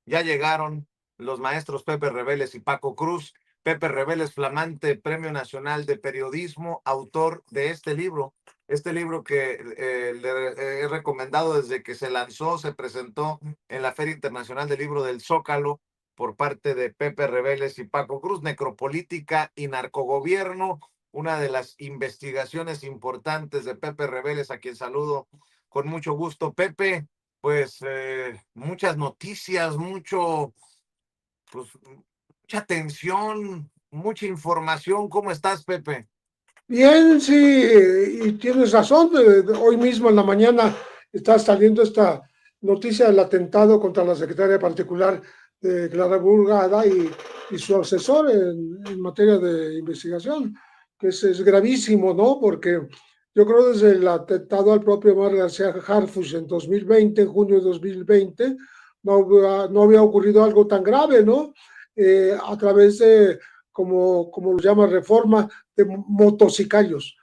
Ya llegaron los maestros Pepe Reveles y Paco Cruz. Pepe Reveles, flamante Premio Nacional de Periodismo, autor de este libro que le he recomendado desde que se lanzó, se presentó en la Feria Internacional del Libro del Zócalo por parte de Pepe Reveles y Paco Cruz, Necropolítica y Narcogobierno, una de las investigaciones importantes de Pepe Reveles, a quien saludo con mucho gusto. Pepe, pues muchas noticias, pues, mucha tensión, mucha información. ¿Cómo estás, Pepe? Bien, sí, y tienes razón. Hoy mismo en la mañana está saliendo esta noticia del atentado contra la secretaria particular de Clara Burgada y su asesor en materia de investigación, que es gravísimo, ¿no? Porque yo creo desde el atentado al propio Omar García Harfuch en 2020, en junio de 2020, no había ocurrido algo tan grave, ¿no? A través de, como lo llama Reforma, de motocicarios,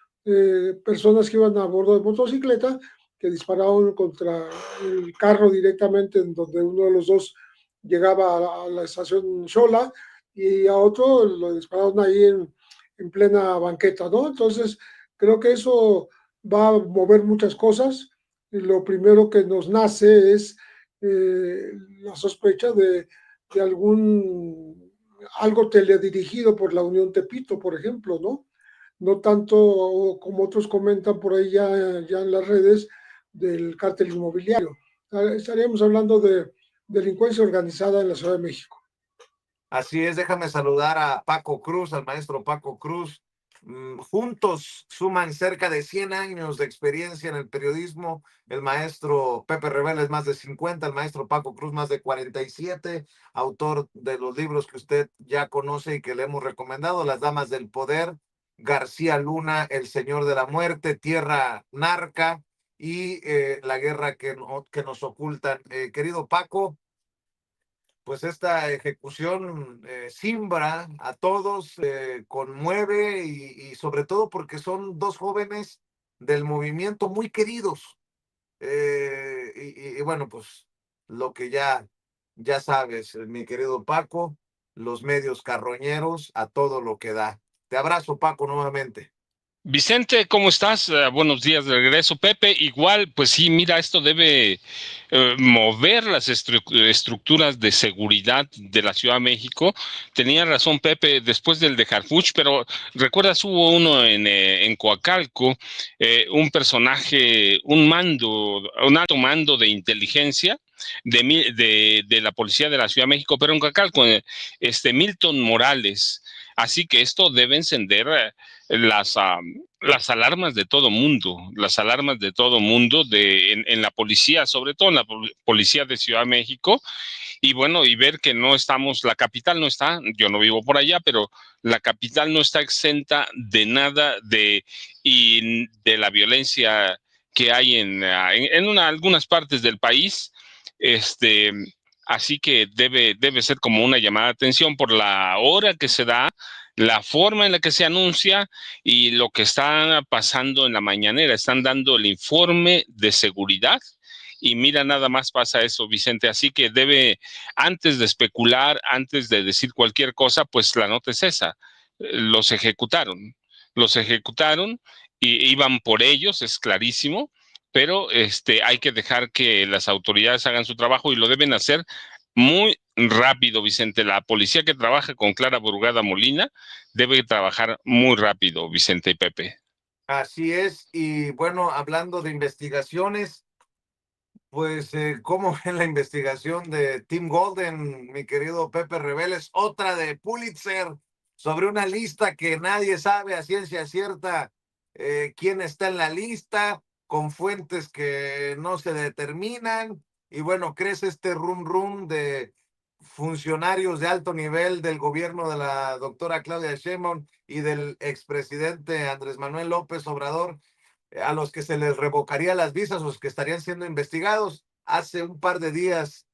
personas que iban a bordo de motocicleta que dispararon contra el carro directamente en donde uno de los dos llegaba a la estación Xola y a otro lo dispararon ahí en plena banqueta, ¿no? Entonces, creo que eso va a mover muchas cosas. Y lo primero que nos nace es la sospecha de algo teledirigido por la Unión Tepito, por ejemplo, ¿no? No tanto como otros comentan por ahí ya en las redes del cártel inmobiliario. Estaríamos hablando de delincuencia organizada en la Ciudad de México. Así es, déjame saludar a Paco Cruz, al maestro Paco Cruz. Juntos suman cerca de 100 años de experiencia en el periodismo. El maestro Pepe Reveles más de 50, el maestro Paco Cruz más de 47, autor de los libros que usted ya conoce y que le hemos recomendado: Las Damas del Poder, García Luna, El Señor de la Muerte, Tierra Narca y La Guerra que nos ocultan. Querido Paco, pues esta ejecución simbra a todos, conmueve y sobre todo porque son dos jóvenes del movimiento muy queridos. Y bueno, pues lo que ya sabes, mi querido Paco, los medios carroñeros a todo lo que da. Te abrazo, Paco, nuevamente. Vicente, ¿cómo estás? Buenos días de regreso, Pepe. Igual, pues sí, mira, esto debe mover las estructuras de seguridad de la Ciudad de México. Tenía razón Pepe después del de Harfuch, pero recuerdas, hubo uno en Coacalco, un personaje, un alto mando de inteligencia de la policía de la Ciudad de México, pero en Coacalco, Milton Morales. Así que esto debe encender las alarmas de todo mundo, las alarmas de todo mundo en la policía, sobre todo en la policía de Ciudad de México, y bueno, y ver que no estamos, la capital no está, yo no vivo por allá, pero la capital no está exenta de nada y de la violencia que hay en algunas partes del país. Este, Así que debe ser como una llamada de atención por la hora que se da, la forma en la que se anuncia y lo que está pasando en la mañanera. Están dando el informe de seguridad y mira, nada más pasa eso, Vicente. Así que antes de especular, antes de decir cualquier cosa, pues la nota es esa. Los ejecutaron y iban por ellos, es clarísimo, pero hay que dejar que las autoridades hagan su trabajo y lo deben hacer muy rápido, Vicente. La policía que trabaja con Clara Burgada Molina debe trabajar muy rápido, Vicente y Pepe. Así es, y bueno, hablando de investigaciones, pues, ¿cómo ven la investigación de Tim Golden, mi querido Pepe Reveles? Otra de Pulitzer, sobre una lista que nadie sabe a ciencia cierta quién está en la lista, con fuentes que no se determinan. Y bueno, crece este rum de funcionarios de alto nivel del gobierno de la doctora Claudia Sheinbaum y del expresidente Andrés Manuel López Obrador, a los que se les revocaría las visas, los que estarían siendo investigados. Hace un par de días,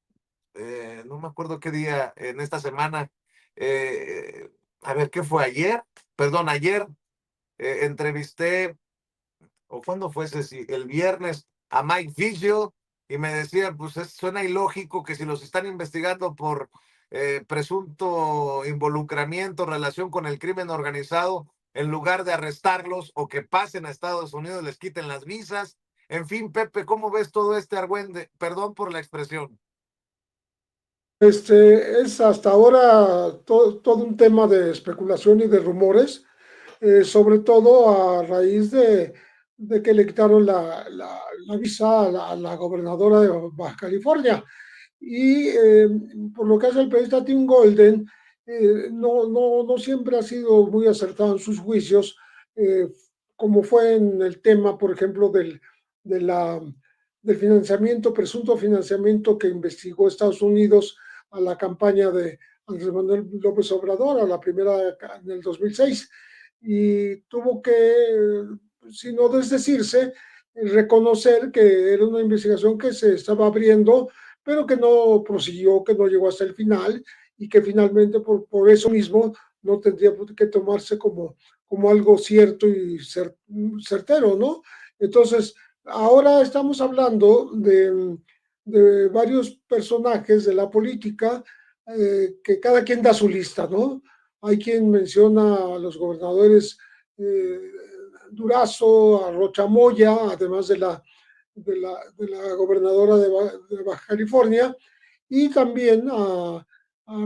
no me acuerdo qué día en esta semana, eh, a ver, ¿qué fue ayer? Perdón, ayer entrevisté, o cuándo fue ese, sí, el viernes, a Mike Vigil, y me decían, pues suena ilógico que si los están investigando por presunto involucramiento, relación con el crimen organizado, en lugar de arrestarlos o que pasen a Estados Unidos, les quiten las visas. En fin, Pepe, ¿cómo ves todo este argüende? Perdón por la expresión. Es hasta ahora todo un tema de especulación y de rumores, sobre todo a raíz de que le quitaron la visa a la gobernadora de Baja California. Y por lo que hace el periodista Tim Golden, no siempre ha sido muy acertado en sus juicios, como fue en el tema, por ejemplo, de la, del financiamiento, presunto financiamiento que investigó Estados Unidos a la campaña de Andrés Manuel López Obrador, a la primera en el 2006, y tuvo que, si no desdecirse, reconocer que era una investigación que se estaba abriendo, pero que no prosiguió, que no llegó hasta el final y que finalmente por eso mismo no tendría que tomarse como algo cierto y certero, ¿no? Entonces, ahora estamos hablando de varios personajes de la política, que cada quien da su lista, ¿no? Hay quien menciona a los gobernadores Durazo, a Rocha Moya, además de la gobernadora de Baja California, y también a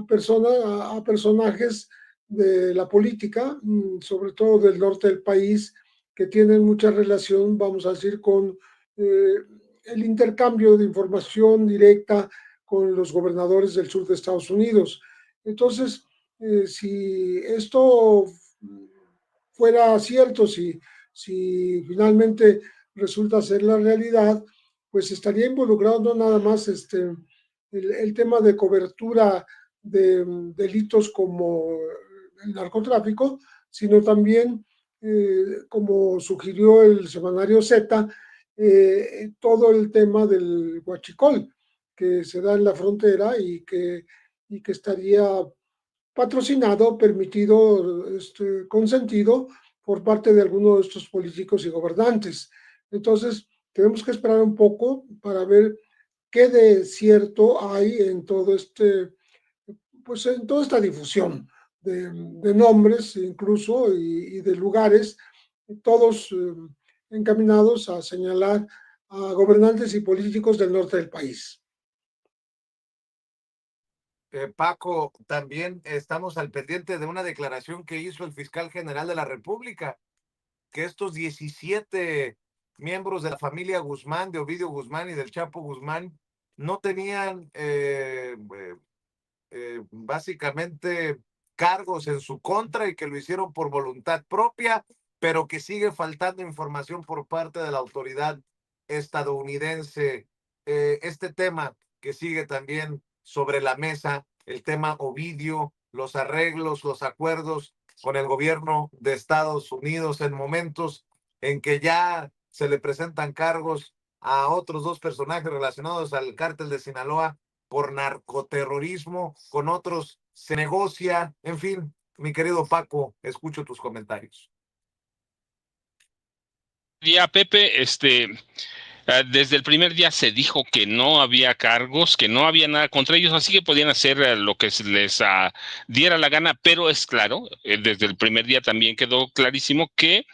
personajes de la política, sobre todo del norte del país, que tienen mucha relación, vamos a decir, con el intercambio de información directa con los gobernadores del sur de Estados Unidos. Entonces, si esto fuera cierto, si finalmente resulta ser la realidad, pues estaría involucrado no nada más el tema de cobertura de delitos como el narcotráfico, sino también, como sugirió el semanario Z, todo el tema del huachicol que se da en la frontera y que estaría patrocinado, permitido, consentido por parte de algunos de estos políticos y gobernantes. Entonces, tenemos que esperar un poco para ver qué de cierto hay en todo pues en toda esta difusión de nombres incluso y de lugares, todos encaminados a señalar a gobernantes y políticos del norte del país. Paco, también estamos al pendiente de una declaración que hizo el fiscal general de la República, que estos 17 miembros de la familia Guzmán, de Ovidio Guzmán y del Chapo Guzmán, no tenían básicamente cargos en su contra y que lo hicieron por voluntad propia, pero que sigue faltando información por parte de la autoridad estadounidense. Este tema que sigue también sobre la mesa, el tema Ovidio, los arreglos, los acuerdos con el gobierno de Estados Unidos en momentos en que ya se le presentan cargos a otros dos personajes relacionados al cártel de Sinaloa por narcoterrorismo, con otros se negocia, en fin, mi querido Paco, escucho tus comentarios. Ya, Pepe, desde el primer día se dijo que no había cargos, que no había nada contra ellos, así que podían hacer lo que se les diera la gana, pero es claro, desde el primer día también quedó clarísimo que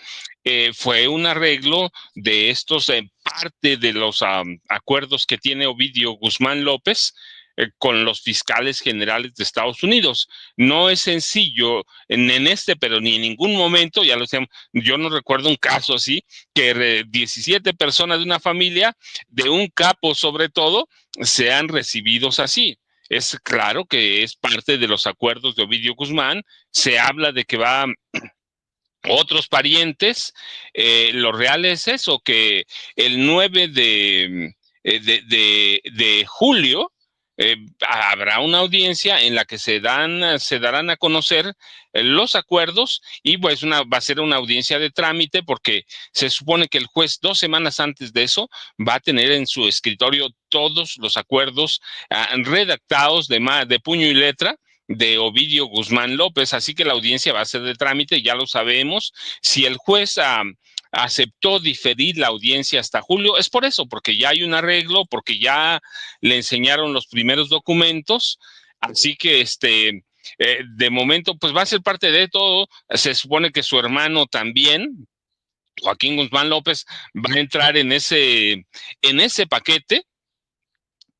fue un arreglo de estos, parte de los acuerdos que tiene Ovidio Guzmán López con los fiscales generales de Estados Unidos. No es sencillo pero ni en ningún momento, ya lo decíamos, yo no recuerdo un caso así, que 17 personas de una familia, de un capo sobre todo, sean recibidos así. Es claro que es parte de los acuerdos de Ovidio Guzmán, se habla de que va otros parientes. Lo real es eso, que el 9 de julio habrá una audiencia en la que se darán a conocer los acuerdos y pues va a ser una audiencia de trámite porque se supone que el juez 2 semanas antes de eso va a tener en su escritorio todos los acuerdos redactados de puño y letra de Ovidio Guzmán López, así que la audiencia va a ser de trámite, ya lo sabemos. Si el juez aceptó diferir la audiencia hasta julio. Es por eso, porque ya hay un arreglo, porque ya le enseñaron los primeros documentos, así que de momento pues va a ser parte de todo. Se supone que su hermano también, Joaquín Guzmán López, va a entrar en ese paquete.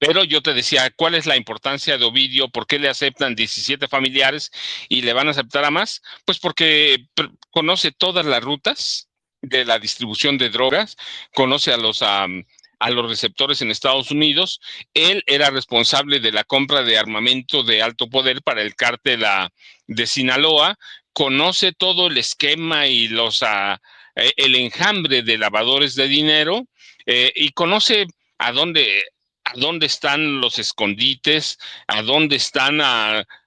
Pero yo te decía, ¿cuál es la importancia de Ovidio? ¿Por qué le aceptan 17 familiares y le van a aceptar a más? Pues porque conoce todas las rutas de la distribución de drogas, conoce a los receptores en Estados Unidos. Él era responsable de la compra de armamento de alto poder para el cártel de Sinaloa, conoce todo el esquema y el enjambre de lavadores de dinero, y conoce a dónde, a dónde están los escondites, a dónde están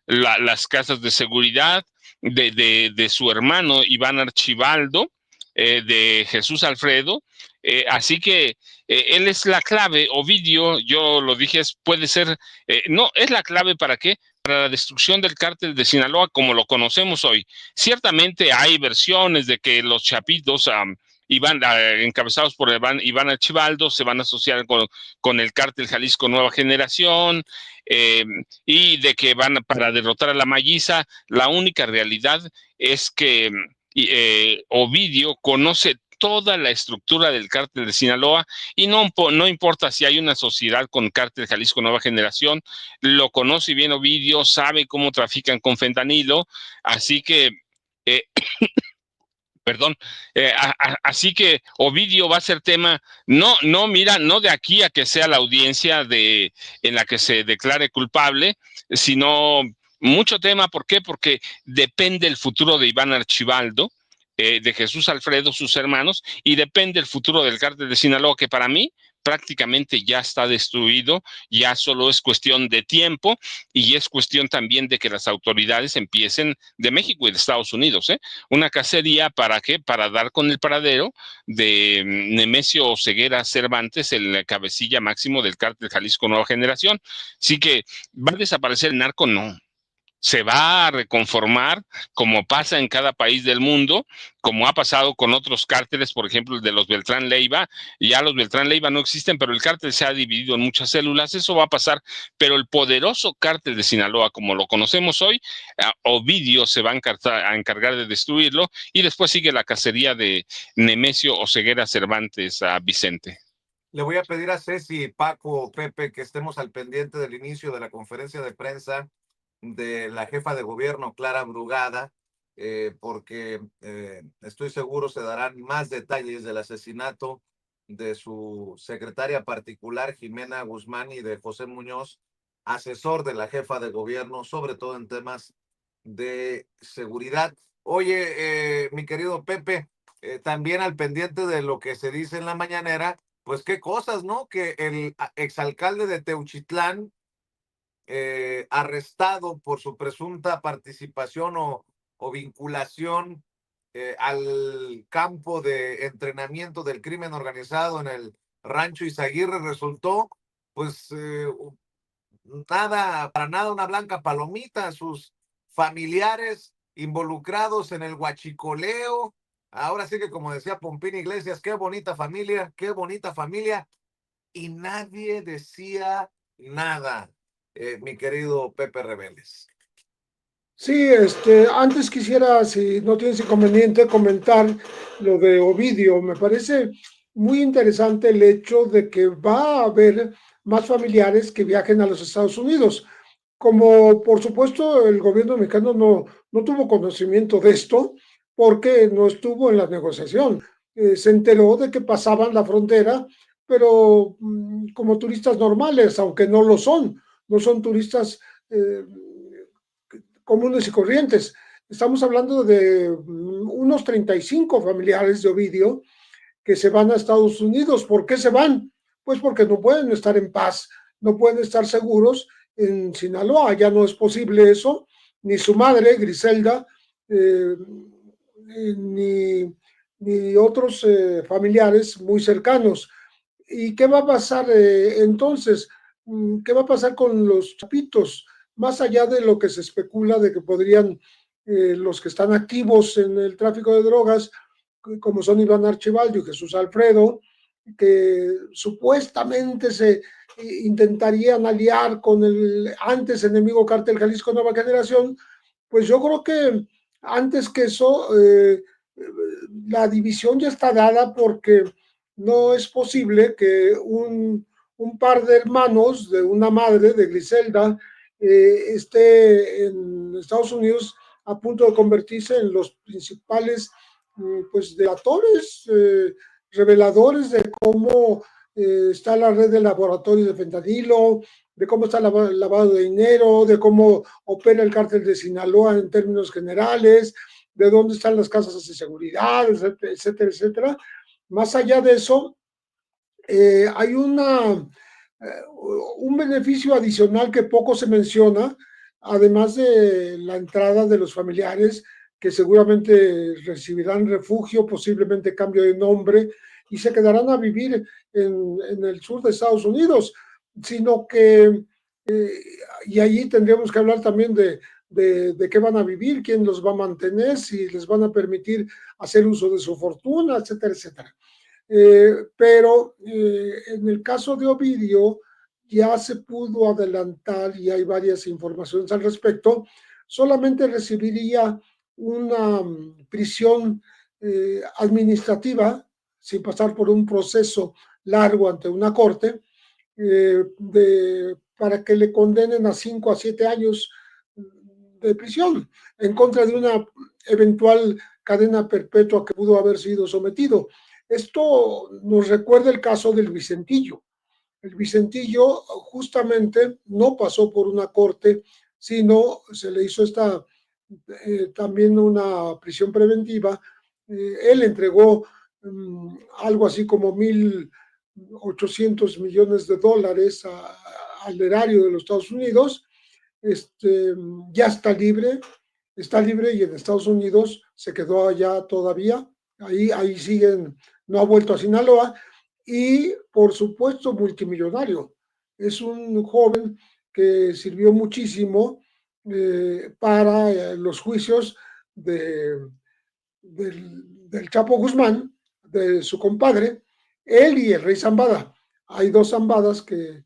las casas de seguridad de su hermano Iván Archibaldo, de Jesús Alfredo. Así que él es la clave. Ovidio, yo lo dije, puede ser, no, es la clave ¿para qué? Para la destrucción del cártel de Sinaloa como lo conocemos hoy. Ciertamente hay versiones de que los chapitos encabezados por Iván Archibaldo se van a asociar con el cártel Jalisco Nueva Generación, y de que para derrotar a la Malliza. La única realidad es que Ovidio conoce toda la estructura del cártel de Sinaloa, y no importa si hay una sociedad con cártel Jalisco Nueva Generación, lo conoce bien Ovidio, sabe cómo trafican con fentanilo, así que eh, perdón, así que Ovidio va a ser tema, mira, no de aquí a que sea la audiencia en la que se declare culpable, sino mucho tema. ¿Por qué? Porque depende el futuro de Iván Archibaldo, de Jesús Alfredo, sus hermanos, y depende el futuro del cártel de Sinaloa, que para mí prácticamente ya está destruido, ya solo es cuestión de tiempo, y es cuestión también de que las autoridades empiecen, de México y de Estados Unidos, una cacería. ¿Para qué? Para dar con el paradero de Nemesio Oseguera Cervantes, el cabecilla máximo del cártel Jalisco Nueva Generación. Así que va a desaparecer el narco, no. Se va a reconformar, como pasa en cada país del mundo, como ha pasado con otros cárteles, por ejemplo, el de los Beltrán Leiva. Ya los Beltrán Leiva no existen, pero el cártel se ha dividido en muchas células. Eso va a pasar, pero el poderoso cártel de Sinaloa, como lo conocemos hoy, Ovidio se va a encargar de destruirlo, y después sigue la cacería de Nemesio Oseguera Cervantes a Vicente. Le voy a pedir a Ceci, Paco, Pepe, que estemos al pendiente del inicio de la conferencia de prensa de la jefa de gobierno, Clara Brugada, porque estoy seguro se darán más detalles del asesinato de su secretaria particular, Jimena Guzmán, y de José Muñoz, asesor de la jefa de gobierno, sobre todo en temas de seguridad. Oye, mi querido Pepe, también al pendiente de lo que se dice en la mañanera, pues qué cosas, ¿no? Que el exalcalde de Teuchitlán, arrestado por su presunta participación o vinculación al campo de entrenamiento del crimen organizado en el Rancho Izaguirre, resultó pues para nada una blanca palomita. Sus familiares involucrados en el huachicoleo. Ahora sí que, como decía Pompín Iglesias, qué bonita familia, y nadie decía nada, mi querido Pepe Rebeles. Sí, antes quisiera, si no tienes inconveniente, comentar lo de Ovidio. Me parece muy interesante el hecho de que va a haber más familiares que viajen a los Estados Unidos. Como por supuesto el gobierno mexicano no tuvo conocimiento de esto porque no estuvo en la negociación. Se enteró de que pasaban la frontera, pero como turistas normales, aunque no son turistas comunes y corrientes. Estamos hablando de unos 35 familiares de Ovidio que se van a Estados Unidos. ¿Por qué se van? Pues porque no pueden estar en paz, no pueden estar seguros en Sinaloa. Ya no es posible eso. Ni su madre, Griselda, ni otros familiares muy cercanos. ¿Y qué va a pasar entonces? ¿Qué va a pasar con los chapitos? Más allá de lo que se especula de que podrían los que están activos en el tráfico de drogas como son Iván Archibaldo y Jesús Alfredo, que supuestamente se intentarían aliar con el antes enemigo Cártel Jalisco Nueva Generación, pues yo creo que antes que eso, la división ya está dada, porque no es posible que un par de hermanos de una madre, de Griselda, esté en Estados Unidos a punto de convertirse en los principales pues delatores, reveladores de cómo está la red de laboratorios de fentanilo, de cómo está el lavado de dinero, de cómo opera el cártel de Sinaloa en términos generales, de dónde están las casas de seguridad, etcétera, etcétera, etcétera. Más allá de eso, hay un beneficio adicional que poco se menciona, además de la entrada de los familiares, que seguramente recibirán refugio, posiblemente cambio de nombre, y se quedarán a vivir en el sur de Estados Unidos, sino que, y allí tendríamos que hablar también de qué van a vivir, quién los va a mantener, si les van a permitir hacer uso de su fortuna, etcétera, etcétera. Pero en el caso de Ovidio ya se pudo adelantar y hay varias informaciones al respecto. Solamente recibiría una prisión administrativa sin pasar por un proceso largo ante una corte, para que le condenen a 5 a 7 años de prisión en contra de una eventual cadena perpetua que pudo haber sido sometido. Esto nos recuerda el caso del Vicentillo. El Vicentillo justamente no pasó por una corte, sino se le hizo también una prisión preventiva. Él entregó algo así como 1.800 millones de dólares al erario de los Estados Unidos. Ya está libre y en Estados Unidos se quedó allá todavía. Ahí siguen, no ha vuelto a Sinaloa, y por supuesto multimillonario. Es un joven que sirvió muchísimo para los juicios del Chapo Guzmán, de su compadre, él y el rey Zambada. Hay dos Zambadas que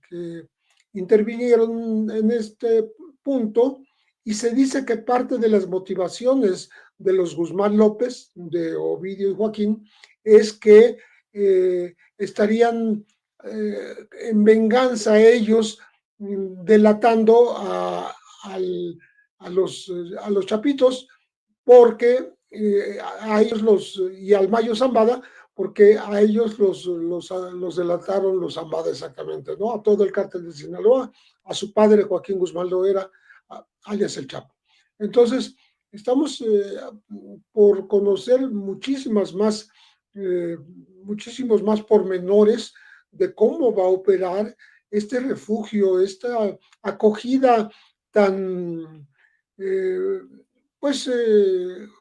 intervinieron en este punto, y se dice que parte de las motivaciones de los Guzmán López, de Ovidio y Joaquín, es que estarían en venganza ellos, delatando a los chapitos, porque a ellos y al Mayo Zambada, porque a ellos los delataron los Zambada exactamente, ¿no? A todo el cártel de Sinaloa, a su padre Joaquín Guzmán Loera, alias el Chapo. Entonces, estamos por conocer muchísimos más pormenores de cómo va a operar este refugio, esta acogida tan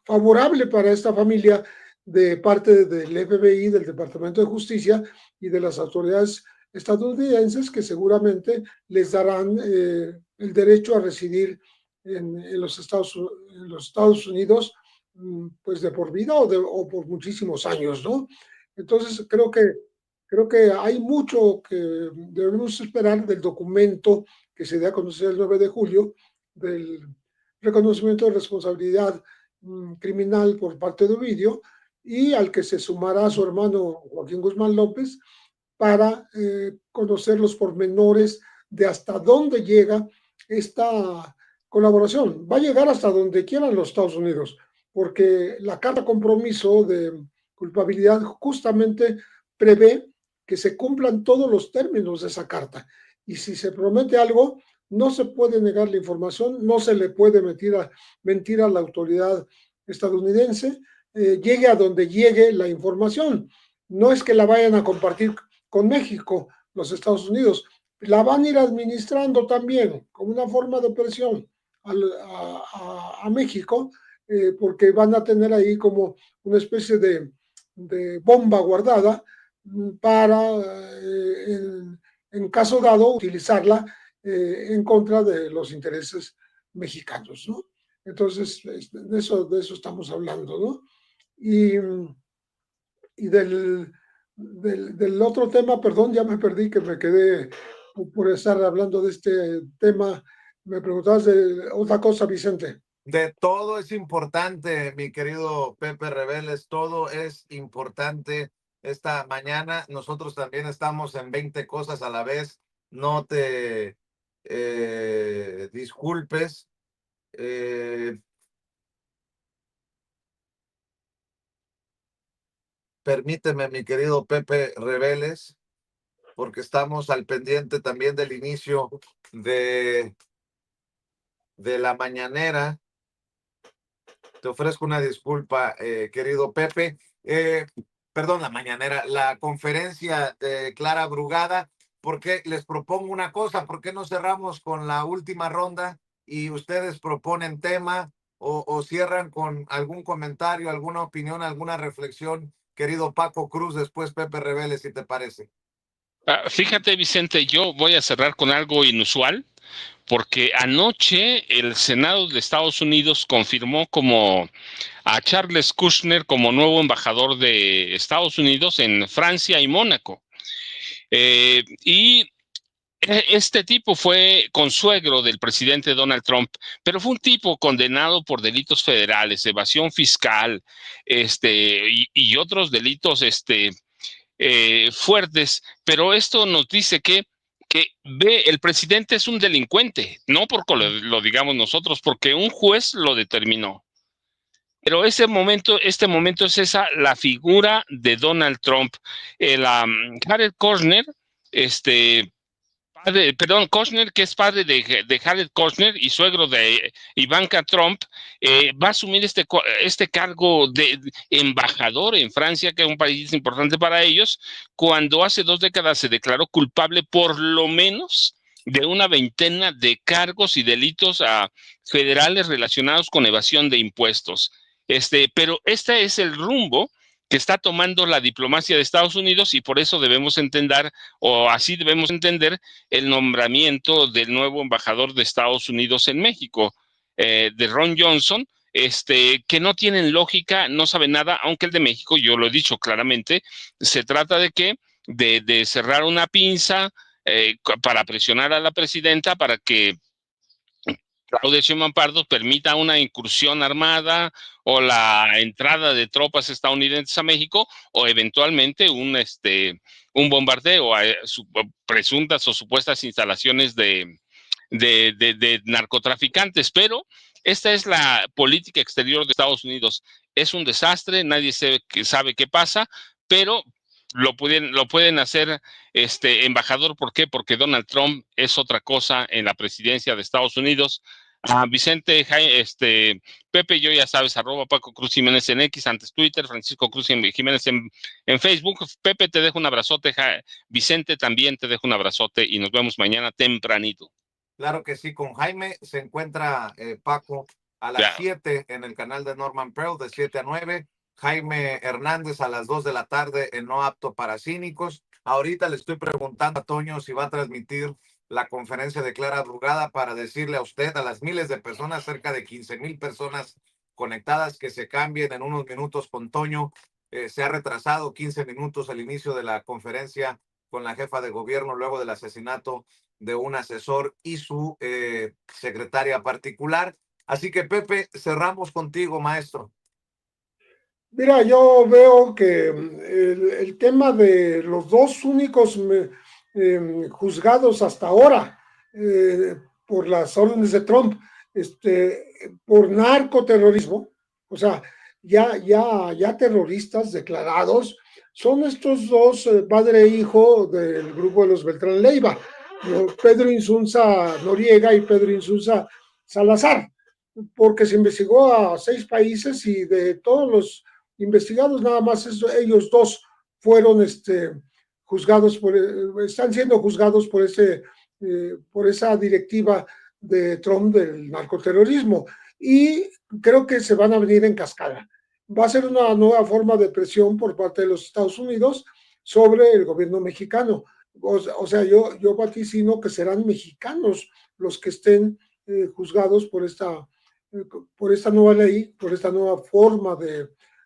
favorable para esta familia de parte del FBI, del Departamento de Justicia y de las autoridades estadounidenses, que seguramente les darán el derecho a residir en los Estados Unidos, pues de por vida o por muchísimos años, ¿no? Entonces creo que hay mucho que debemos esperar del documento que se dé a conocer el 9 de julio, del reconocimiento de responsabilidad criminal por parte de Ovidio, y al que se sumará su hermano Joaquín Guzmán López, para conocer los pormenores de hasta dónde llega esta colaboración. Va a llegar hasta donde quieran los Estados Unidos, porque la carta compromiso de culpabilidad justamente prevé que se cumplan todos los términos de esa carta, y si se promete algo, no se puede negar la información, no se le puede mentir a la autoridad estadounidense, llegue a donde llegue la información. No es que la vayan a compartir con México, los Estados Unidos, la van a ir administrando también como una forma de presión a México, porque van a tener ahí como una especie de bomba guardada para, en caso dado, utilizarla en contra de los intereses mexicanos, ¿no? Entonces, de eso estamos hablando, ¿no? Y Y del otro tema, perdón, ya me perdí, que me quedé por estar hablando de este tema. Me preguntabas de otra cosa, Vicente. De todo es importante, mi querido Pepe Reveles, todo es importante esta mañana. Nosotros también estamos en 20 cosas a la vez. No te disculpes. Permíteme, mi querido Pepe Reveles, porque estamos al pendiente también del inicio de, de la mañanera. Te ofrezco una disculpa, querido Pepe. Perdón, la mañanera, la conferencia de Clara Brugada, porque les propongo una cosa, ¿por qué no cerramos con la última ronda y ustedes proponen tema o cierran con algún comentario, alguna opinión, alguna reflexión, querido Paco Cruz, después Pepe Reveles, si te parece? Fíjate, Vicente, yo voy a cerrar con algo inusual, porque anoche el Senado de Estados Unidos confirmó como a Charles Kushner como nuevo embajador de Estados Unidos en Francia y Mónaco. Y este tipo fue consuegro del presidente Donald Trump, pero fue un tipo condenado por delitos federales, evasión fiscal, y otros delitos, fuertes. Pero esto nos dice que ve, el presidente es un delincuente, no porque lo digamos nosotros, porque un juez lo determinó. Pero este momento es la figura de Donald Trump. Jared Kushner, Kushner, que es padre de Jared Kushner y suegro de Ivanka Trump, va a asumir este cargo de embajador en Francia, que es un país importante para ellos, cuando hace 2 décadas se declaró culpable por lo menos de una veintena de cargos y delitos federales relacionados con evasión de impuestos. Pero este es el rumbo que está tomando la diplomacia de Estados Unidos, y por eso debemos entender, o así debemos entender, el nombramiento del nuevo embajador de Estados Unidos en México, de Ron Johnson, que no tienen lógica, no saben nada, aunque el de México, yo lo he dicho claramente, se trata de cerrar una pinza para presionar a la presidenta para que Claudia Sheinbaum Pardo permita una incursión armada o la entrada de tropas estadounidenses a México, o eventualmente un bombardeo a presuntas o supuestas instalaciones de narcotraficantes. Pero esta es la política exterior de Estados Unidos. Es un desastre, nadie sabe qué pasa, pero lo pueden hacer embajador. ¿Por qué? Porque Donald Trump es otra cosa en la presidencia de Estados Unidos. Vicente, Pepe, yo ya sabes, @Paco Cruz Jiménez en X, antes Twitter, Francisco Cruz Jiménez en Facebook. Pepe, te dejo un abrazote. Vicente, también te dejo un abrazote y nos vemos mañana tempranito. Claro que sí, con Jaime se encuentra Paco a las Ya. 7 en el canal de Norman Pearl, de 7 a 9. Jaime Hernández a las 2 de la tarde en No Apto para Cínicos. Ahorita le estoy preguntando a Toño si va a transmitir la conferencia de Clara Brugada para decirle a usted, a las miles de personas, cerca de 15,000 personas conectadas, que se cambien en unos minutos con Toño. Se ha retrasado 15 minutos el inicio de la conferencia con la jefa de gobierno luego del asesinato de un asesor y su secretaria particular. Así que, Pepe, cerramos contigo, maestro. Mira, yo veo que el tema de los dos únicos juzgados hasta ahora por las órdenes de Trump, por narcoterrorismo, o sea, ya terroristas declarados, son estos dos, padre e hijo del grupo de los Beltrán Leiva, Pedro Insunza Noriega y Pedro Insunza Salazar, porque se investigó a 6 países y de todos los investigados, nada más ellos dos fueron juzgados, están siendo juzgados por esa directiva de Trump del narcoterrorismo, y creo que se van a venir en cascada. Va a ser una nueva forma de presión por parte de los Estados Unidos sobre el gobierno mexicano. O sea, yo vaticino que serán mexicanos los que estén juzgados por esta nueva ley, por esta nueva forma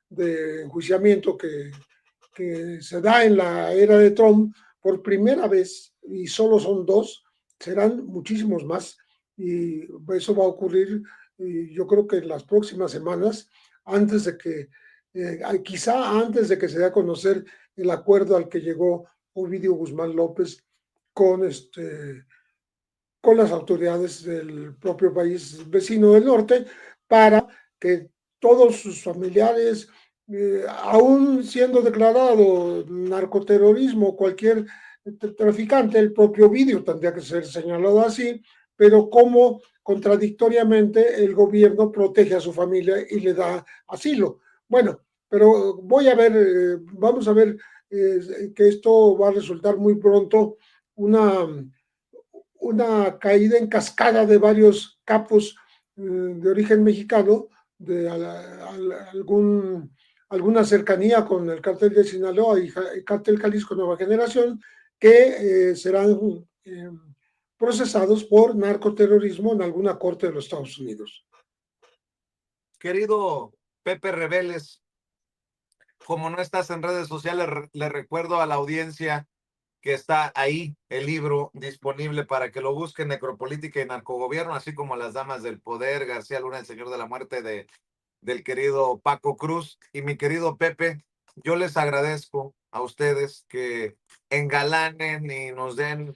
de enjuiciamiento que se da en la era de Trump por primera vez, y solo son 2, serán muchísimos más, y eso va a ocurrir, yo creo que en las próximas semanas, antes de que, quizá antes de que se dé a conocer el acuerdo al que llegó Ovidio Guzmán López con con las autoridades del propio país vecino del norte, para que todos sus familiares, aún siendo declarado narcoterrorismo, cualquier traficante, el propio Ovidio tendría que ser señalado así, pero como contradictoriamente el gobierno protege a su familia y le da asilo. Bueno, pero vamos a ver que esto va a resultar muy pronto una caída en cascada de varios capos de origen mexicano, de alguna cercanía con el cártel de Sinaloa y el cártel Jalisco Nueva Generación, que serán procesados por narcoterrorismo en alguna corte de los Estados Unidos. Querido Pepe Reveles, como no estás en redes sociales, le recuerdo a la audiencia que está ahí el libro disponible para que lo busquen, Necropolítica y Narcogobierno, así como Las Damas del Poder, García Luna, el Señor de la Muerte, del querido Paco Cruz. Y mi querido Pepe, yo les agradezco a ustedes que engalanen y nos den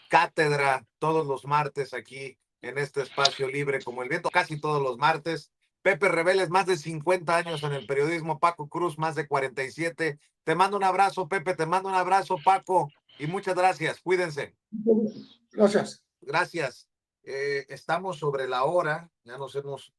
cátedra todos los martes aquí en este espacio libre como el viento, casi todos los martes. Pepe Reveles, más de 50 años en el periodismo. Paco Cruz, más de 47. Te mando un abrazo, Pepe, te mando un abrazo, Paco, y muchas gracias. Cuídense. Gracias. Gracias. Estamos sobre la hora, ya nos hemos